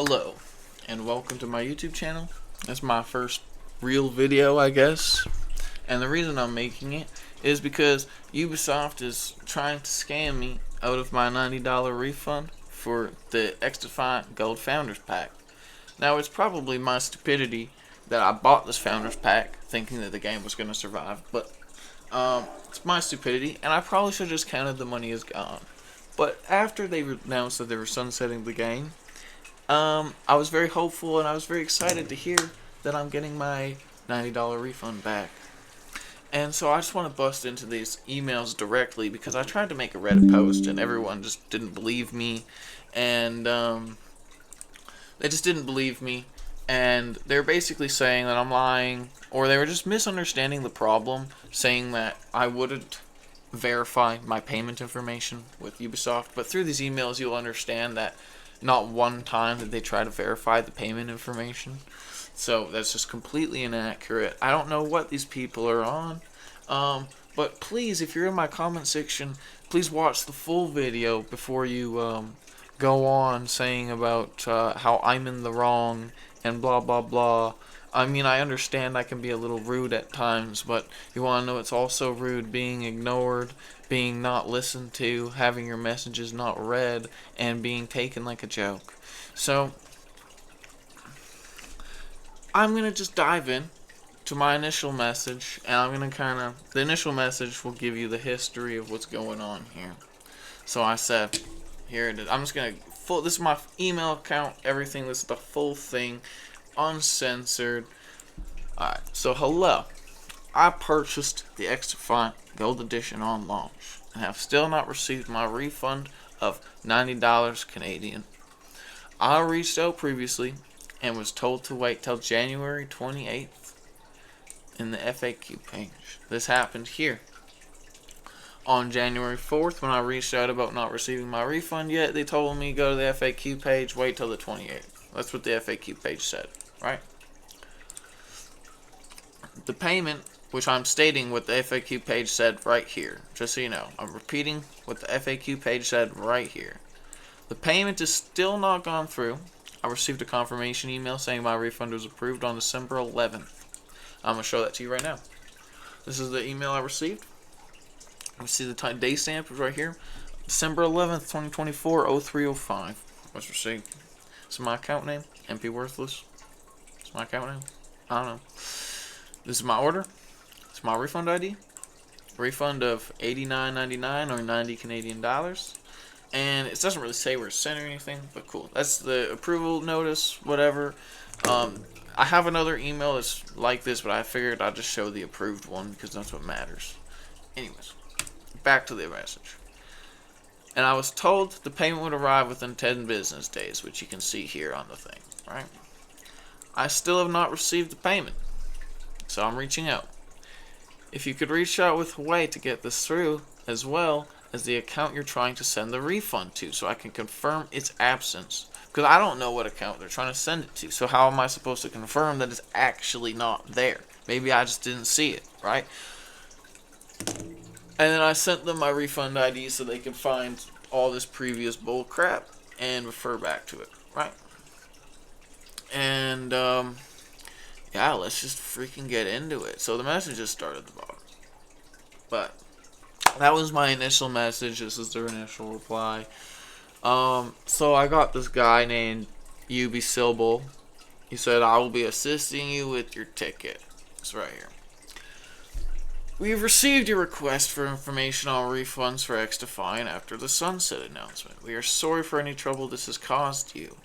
Hello, and welcome to my YouTube channel. That's my first real video, I guess. And the reason I'm making it is because Ubisoft is trying to scam me out of my $90 refund for the XDefiant Gold Founders Pack. Now, it's probably my stupidity that I bought this Founders Pack thinking that the game was going to survive, but it's my stupidity, and I probably should have just counted the money as gone. But after they announced that they were sunsetting the game, I was very hopeful and I was very excited to hear that I'm getting my $90 refund back. And so I just want to bust into these emails directly because I tried to make a Reddit post and everyone just didn't believe me. And they just didn't believe me. And they're basically saying that I'm lying, or they were just misunderstanding the problem, saying that I wouldn't verify my payment information with Ubisoft. But through these emails, you'll understand that not one time did they try to verify the payment information. So that's just completely inaccurate. I don't know what these people are on. But please, if you're in my comment section, please watch the full video before you go on saying about how I'm in the wrong and blah blah blah. I mean, I understand I can be a little rude at times, but you want to know it's also rude being ignored, being not listened to, having your messages not read, and being taken like a joke. So, I'm going to just dive in to my initial message, and I'm going to the initial message will give you the history of what's going on here. So I said, here it is. I'm just going to, this is my email account, everything, this is the full thing, uncensored. Alright, so hello. I purchased the XDefiant Gold Edition on launch and have still not received my refund of $90 Canadian. I reached out previously and was told to wait till January 28th in the FAQ page. This happened here. On January 4th, when I reached out about not receiving my refund yet, they told me go to the FAQ page, wait till the 28th. That's what the FAQ page said, right? The payment, which I'm stating what the FAQ page said right here, just so you know, I'm repeating what the FAQ page said right here. The payment is still not gone through. I received a confirmation email saying my refund was approved on December 11th. I'm going to show that to you right now. This is the email I received. You see the day stamp is right here. December 11th, 2024, 0305 was received. This is my account name, MP Worthless. It's my account name. I don't know. This is my order. It's my refund ID. Refund of $89.99 or 90 Canadian dollars. And it doesn't really say where it's sent or anything, but cool. That's the approval notice, whatever. I have another email that's like this, but I figured I'd just show the approved one because that's what matters. Anyways, back to the message. And I was told the payment would arrive within 10 business days, which you can see here on the thing, right? I still have not received the payment, so I'm reaching out. If you could reach out with a way to get this through, as well as the account you're trying to send the refund to, so I can confirm its absence. Because I don't know what account they're trying to send it to, so how am I supposed to confirm that it's actually not there? Maybe I just didn't see it, right? And then I sent them my refund ID so they could find all this previous bull crap and refer back to it, right? And, yeah, let's just freaking get into it. So the messages start at the bottom. But that was my initial message. This is their initial reply. So I got this guy named Ubisoft. He said, I will be assisting you with your ticket. It's right here. We have received your request for information on refunds for XDefiant after the sunset announcement. We are sorry for any trouble this has caused you.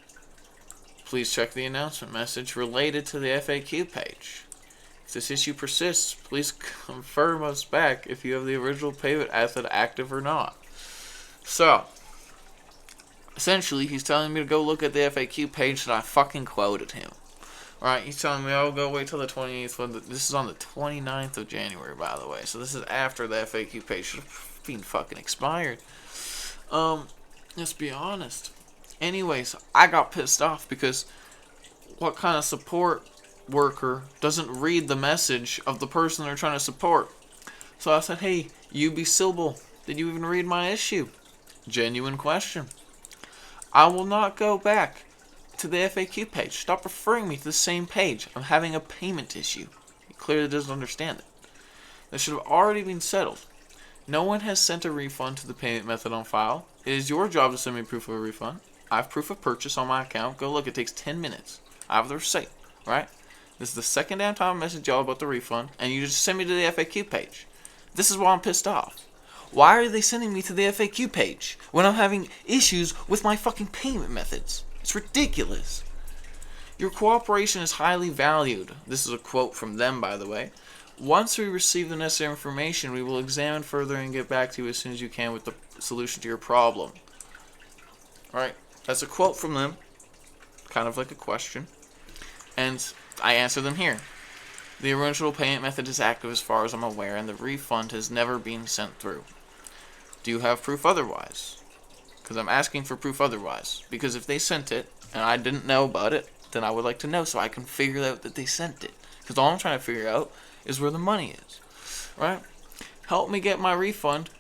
Please check the announcement message related to the FAQ page. If this issue persists, please confirm us back if you have the original payment method active or not. So, essentially, he's telling me to go look at the FAQ page that I fucking quoted him. Alright, he's telling me, I'll go wait till the 28th. This is on the 29th of January, by the way. So this is after the FAQ page should have been fucking expired. Let's be honest. Anyways, I got pissed off because what kind of support worker doesn't read the message of the person they're trying to support? So I said, hey, Ubisoft, did you even read my issue? Genuine question. I will not go back to the FAQ page. Stop referring me to the same page. I'm having a payment issue. He clearly doesn't understand it. That should have already been settled. No one has sent a refund to the payment method on file. It is your job to send me proof of a refund. I have proof of purchase on my account. Go look, it takes 10 minutes. I have the receipt, right? This is the second damn time I messaged y'all about the refund, and you just send me to the FAQ page. This is why I'm pissed off. Why are they sending me to the FAQ page when I'm having issues with my fucking payment methods? It's ridiculous. Your cooperation is highly valued. This is a quote from them, by the way. Once we receive the necessary information, we will examine further and get back to you as soon as you can with the solution to your problem. Alright, that's a quote from them. Kind of like a question. And I answer them here. The original payment method is active as far as I'm aware, and the refund has never been sent through. Do you have proof otherwise? Because I'm asking for proof otherwise. Because if they sent it, and I didn't know about it, then I would like to know so I can figure out that they sent it. Because all I'm trying to figure out is where the money is. Right? Help me get my refund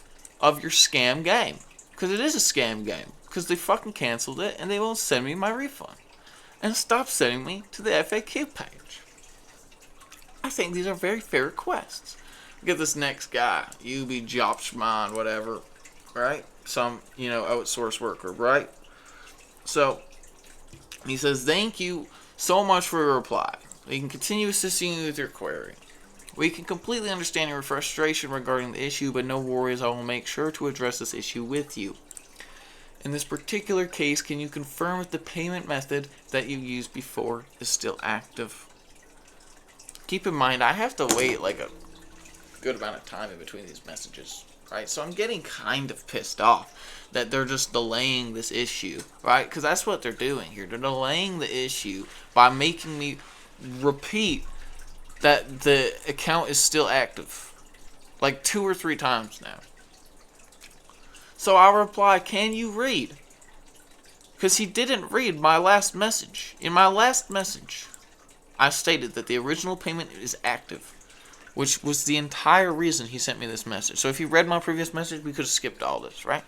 of your scam game. Because it is a scam game. Because they fucking canceled it, and they won't send me my refund. And stop sending me to the FAQ page. I think these are very fair requests. Get this next guy, Ubisoft, whatever, right? Some, outsource worker, right? So, he says, thank you so much for your reply. We can continue assisting you with your query. We can completely understand your frustration regarding the issue, but no worries, I will make sure to address this issue with you. In this particular case, can you confirm if the payment method that you used before is still active? Keep in mind, I have to wait like a good amount of time in between these messages, right? So I'm getting kind of pissed off that they're just delaying this issue, right? Because that's what they're doing here. They're delaying the issue by making me repeat that the account is still active. Like 2 or 3 times now. So I reply, can you read? Because he didn't read my last message. In my last message, I stated that the original payment is active, which was the entire reason he sent me this message. So if he read my previous message, we could have skipped all this, right?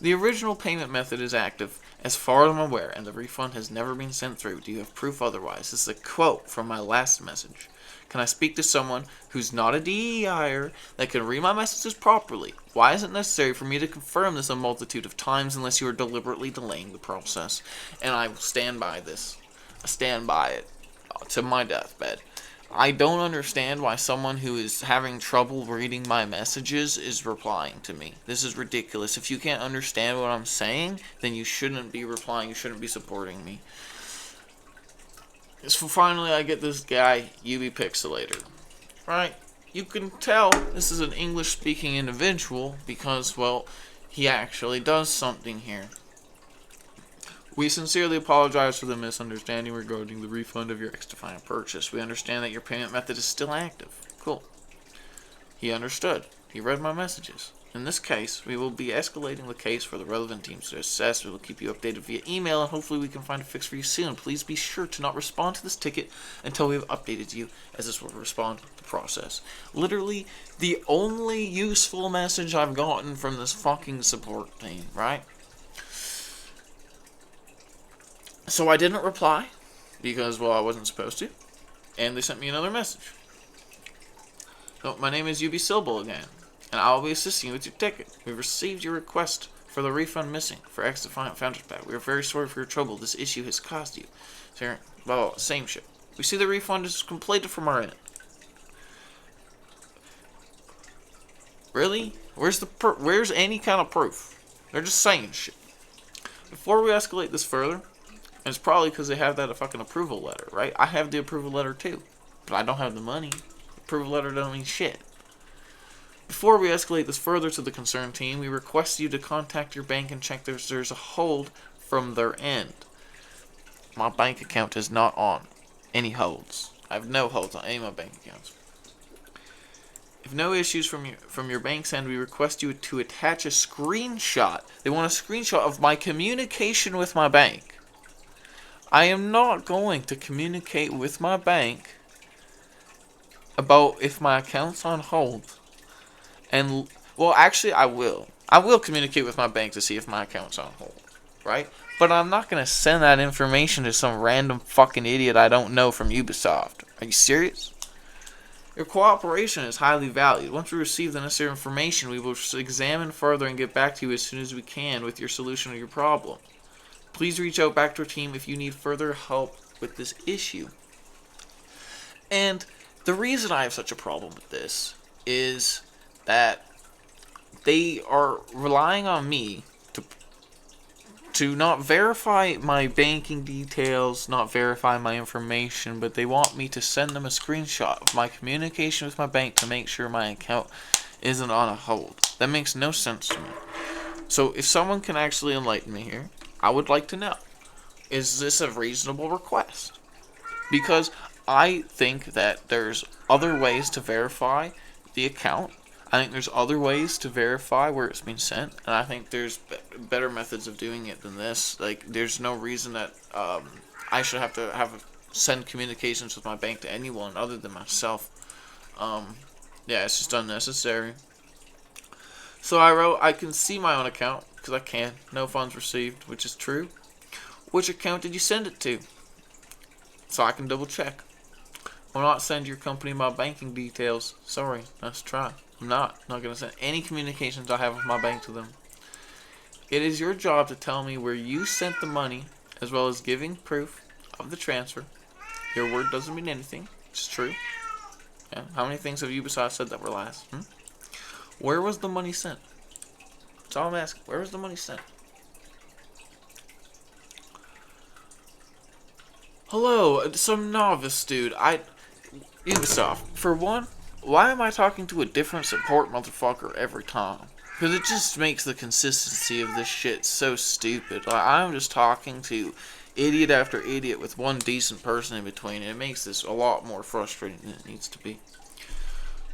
The original payment method is active, as far as I'm aware, and the refund has never been sent through. Do you have proof otherwise? This is a quote from my last message. Can I speak to someone who's not a DEIer that can read my messages properly? Why is it necessary for me to confirm this a multitude of times unless you are deliberately delaying the process? And I will stand by this. I stand by it to my deathbed. I don't understand why someone who is having trouble reading my messages is replying to me. This is ridiculous. If you can't understand what I'm saying, then you shouldn't be replying. You shouldn't be supporting me. So finally, I get this guy, UbiPixelator. Right? You can tell this is an English-speaking individual because, well, he actually does something here. We sincerely apologize for the misunderstanding regarding the refund of your XDefiant purchase. We understand that your payment method is still active. Cool. He understood. He read my messages. In this case, we will be escalating the case for the relevant teams to assess. We will keep you updated via email, and hopefully we can find a fix for you soon. Please be sure to not respond to this ticket until we have updated you, as this will respond to the process. Literally, the only useful message I've gotten from this fucking support team, right? So I didn't reply, because, well, I wasn't supposed to, and they sent me another message. So, my name is Ubisoft again, and I will be assisting you with your ticket. We've received your request for the refund missing for XDefiant Founders Pack. We are very sorry for your trouble. This issue has caused you. So, well, same shit. We see the refund is completed from our end. Really? Where's any kind of proof? They're just saying shit. Before we escalate this further, and it's probably because they have that fucking approval letter, right? I have the approval letter too, but I don't have the money. The approval letter don't mean shit. Before we escalate this further to the concerned team, we request you to contact your bank and check if there's a hold from their end. My bank account is not on any holds. I have no holds on any of my bank accounts. If no issues from your bank's end, we request you to attach a screenshot. They want a screenshot of my communication with my bank. I am not going to communicate with my bank about if my account's on hold. And, well, actually, I will. I will communicate with my bank to see if my account's on hold. right? But I'm not going to send that information to some random fucking idiot I don't know from Ubisoft. Are you serious? Your cooperation is highly valued. Once we receive the necessary information, we will examine further and get back to you as soon as we can with your solution to your problem. Please reach out back to our team if you need further help with this issue. And the reason I have such a problem with this is that they are relying on me to not verify my banking details, not verify my information, but they want me to send them a screenshot of my communication with my bank to make sure my account isn't on a hold. That makes no sense to me. So if someone can actually enlighten me here, I would like to know, is this a reasonable request? Because I think that there's other ways to verify the account. I think there's other ways to verify where it's been sent, and I think there's better methods of doing it than this. Like, there's no reason that I should have to send communications with my bank to anyone other than myself. Yeah, it's just unnecessary. So I wrote, I can see my own account, because I can. No funds received, which is true. Which account did you send it to? So I can double check. I'll not send your company my banking details. Sorry, let's try. I'm not going to send any communications I have with my bank to them. It is your job to tell me where you sent the money, as well as giving proof of the transfer. Your word doesn't mean anything. It's true. Yeah. How many things have Ubisoft said that were lies? Where was the money sent? That's all I'm asking. Where was the money sent? Hello, some novice dude. Ubisoft, for one, why am I talking to a different support motherfucker every time? Because it just makes the consistency of this shit so stupid. Like, I'm just talking to idiot after idiot with one decent person in between, and it makes this a lot more frustrating than it needs to be.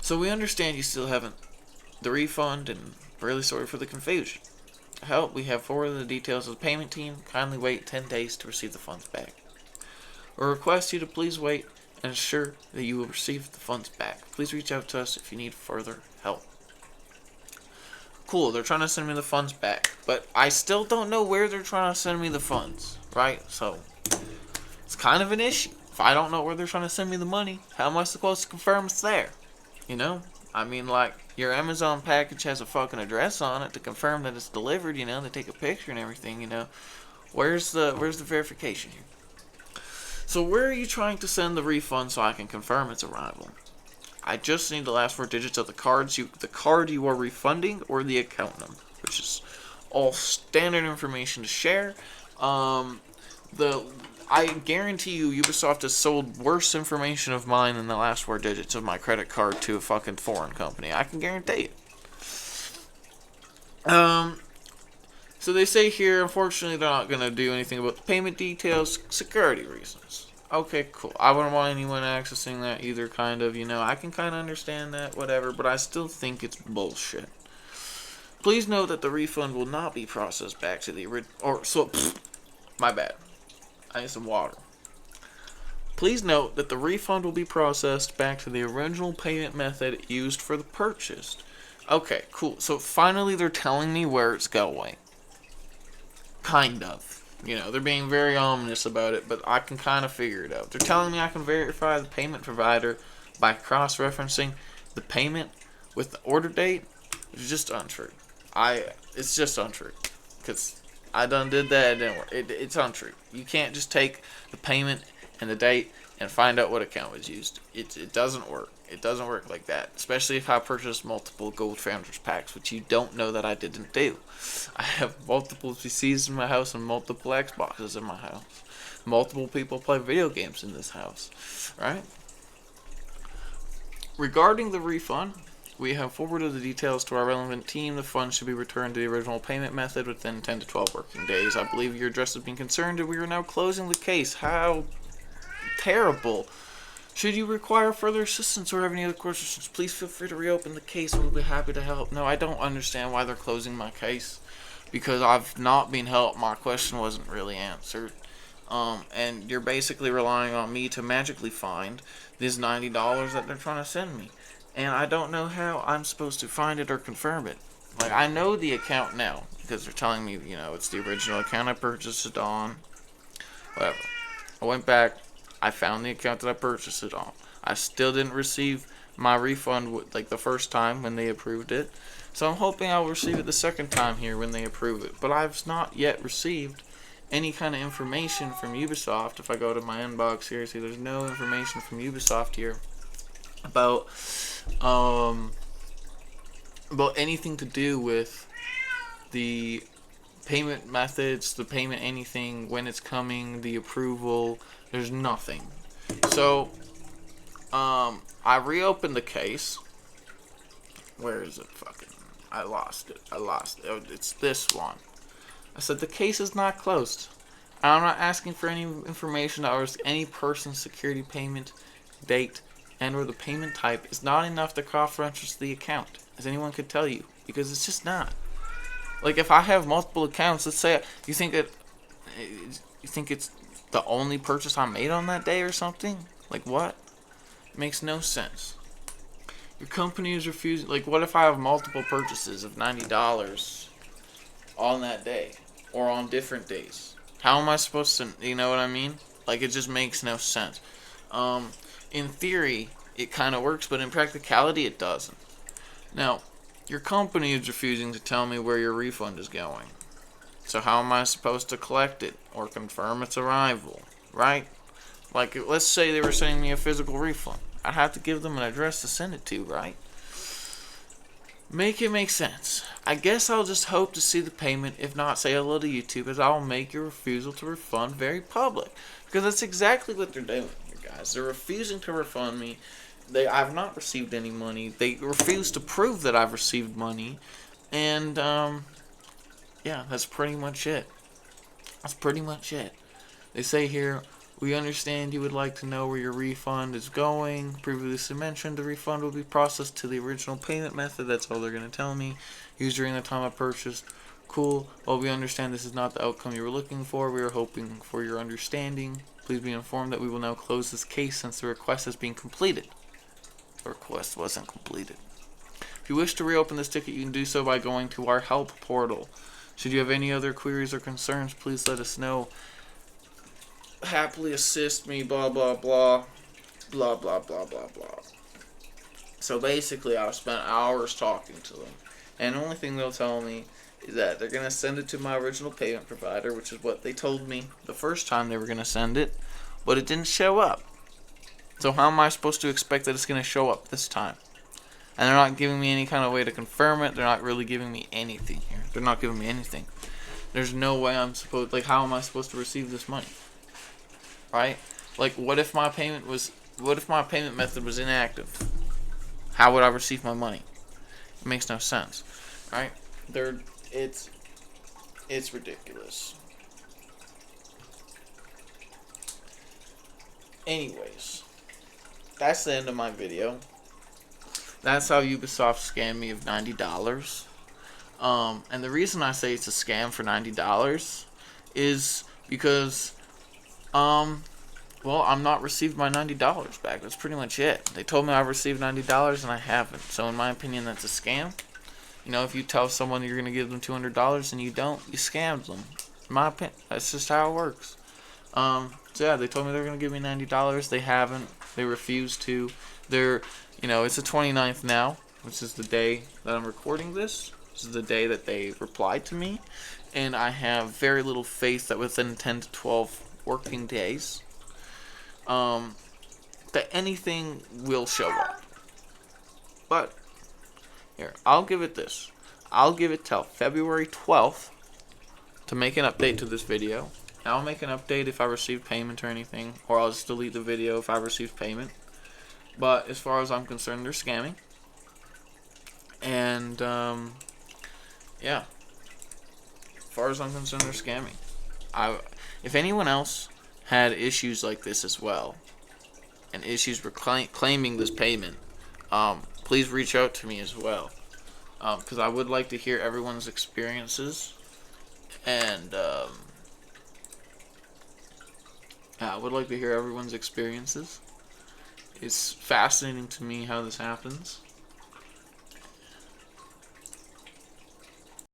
So we understand you still haven't the refund, and really sorry for the confusion. To help, we have forwarded the details of the payment team. Kindly wait 10 days to receive the funds back. We request you to please wait and ensure that you will receive the funds back. Please reach out to us if you need further help. Cool, they're trying to send me the funds back, but I still don't know where they're trying to send me the funds, right? So, it's kind of an issue. If I don't know where they're trying to send me the money, how am I supposed to confirm it's there? You know? I mean, like, your Amazon package has a fucking address on it to confirm that it's delivered, you know? They take a picture and everything, you know? Where's the verification here? So where are you trying to send the refund so I can confirm its arrival? I just need the last 4 digits of the card you are refunding, or the account number, which is all standard information to share. I guarantee you Ubisoft has sold worse information of mine than the last 4 digits of my credit card to a fucking foreign company. I can guarantee it. So they say here, unfortunately, they're not going to do anything about the payment details, security reasons. Okay, cool. I wouldn't want anyone accessing that either, kind of, you know. I can kind of understand that, whatever, but I still think it's bullshit. Please note that the refund will not be processed back to the my bad. I need some water. Please note that the refund will be processed back to the original payment method used for the purchase. Okay, cool. So finally they're telling me where it's going. Kind of. You know, they're being very ominous about it, but I can kind of figure it out. They're telling me I can verify the payment provider by cross-referencing the payment with the order date. It's just untrue. It's just untrue. Because I done did that, it didn't work. It's untrue. You can't just take the payment and the date and find out what account was used. It doesn't work. It doesn't work like that, especially if I purchased multiple Gold Founders packs, which you don't know that I didn't do. I have multiple PCs in my house and multiple Xboxes in my house. Multiple people play video games in this house, right? Regarding the refund, we have forwarded the details to our relevant team. The funds should be returned to the original payment method within 10 to 12 working days. I believe your address has been concerned, and we are now closing the case. How terrible. Should you require further assistance or have any other questions, please feel free to reopen the case. We'll be happy to help. No, I don't understand why they're closing my case, because I've not been helped. My question wasn't really answered. And you're basically relying on me to magically find this $90 that they're trying to send me. And I don't know how I'm supposed to find it or confirm it. Like, I know the account now because they're telling me, it's the original account I purchased it on. Whatever. I went back. I found the account that I purchased it on. I still didn't receive my refund like the first time when they approved it. So I'm hoping I'll receive it the second time here when they approve it. But I've not yet received any kind of information from Ubisoft. If I go to my inbox here, see there's no information from Ubisoft here about anything to do with the payment methods, the payment anything, when it's coming, the approval. There's nothing. So I reopened the case. Where is it? Fucking, I lost it. Oh, it's this one. I said the case is not closed. I'm not asking for any information or any person's security payment date and or the payment type is not enough to cross-reference the account, as anyone could tell you, because it's just not. Like, if I have multiple accounts, let's say you think it's the only purchase I made on that day or something. Like, what? It makes no sense. Your company is refusing. Like, what if I have multiple purchases of $90 on that day or on different days? How am I supposed to, you know what I mean? Like, it just makes no sense. In theory, it kind of works, but in practicality, it doesn't. Now, your company is refusing to tell me where your refund is going. So how am I supposed to collect it or confirm its arrival, right? Like, let's say they were sending me a physical refund. I'd have to give them an address to send it to, right? Make it make sense. I guess I'll just hope to see the payment, if not say hello to YouTube, as I'll make your refusal to refund very public. Because that's exactly what they're doing here, guys. They're refusing to refund me. I've not received any money. They refuse to prove that I've received money. And, yeah, that's pretty much it. They say here, we understand you would like to know where your refund is going. Previously mentioned, the refund will be processed to the original payment method. That's all they're going to tell me. Used during the time I purchased. Cool. Well, we understand this is not the outcome you were looking for. We are hoping for your understanding. Please be informed that we will now close this case since the request has been completed. The request wasn't completed. If you wish to reopen this ticket, you can do so by going to our help portal. Should you have any other queries or concerns, please let us know. Happily assist me, blah, blah, blah. Blah, blah, blah, blah, blah. So basically, I've spent hours talking to them. And the only thing they'll tell me is that they're going to send it to my original payment provider, which is what they told me the first time they were going to send it. But it didn't show up. So how am I supposed to expect that it's going to show up this time? And they're not giving me any kind of way to confirm it. They're not really giving me anything here. They're not giving me anything. There's no way how am I supposed to receive this money? Right? Like, what if my payment method was inactive? How would I receive my money? It makes no sense. Right? It's ridiculous. Anyways, that's the end of my video. That's how Ubisoft scammed me of $90. And the reason I say it's a scam for $90 is because, well, I'm not received my $90 back. That's pretty much it. They told me I received $90 and I haven't. So in my opinion, that's a scam. You know, if you tell someone you're going to give them $200 and you don't, you scammed them. In my opinion, that's just how it works. So yeah, they told me they were going to give me $90. They haven't. They refused to. It's the 29th now, which is the day that I'm recording this. This is the day that they replied to me. And I have very little faith that within 10 to 12 working days, that anything will show up. But, here, I'll give it this. I'll give it till February 12th to make an update to this video. I'll make an update if I receive payment or anything, or I'll just delete the video if I receive payment. But as far as I'm concerned, they're scamming. And, yeah. As far as I'm concerned, they're scamming. If anyone else had issues like this as well, and issues with claiming this payment, please reach out to me as well. Because I would like to hear everyone's experiences. And, I would like to hear everyone's experiences. It's fascinating to me how this happens.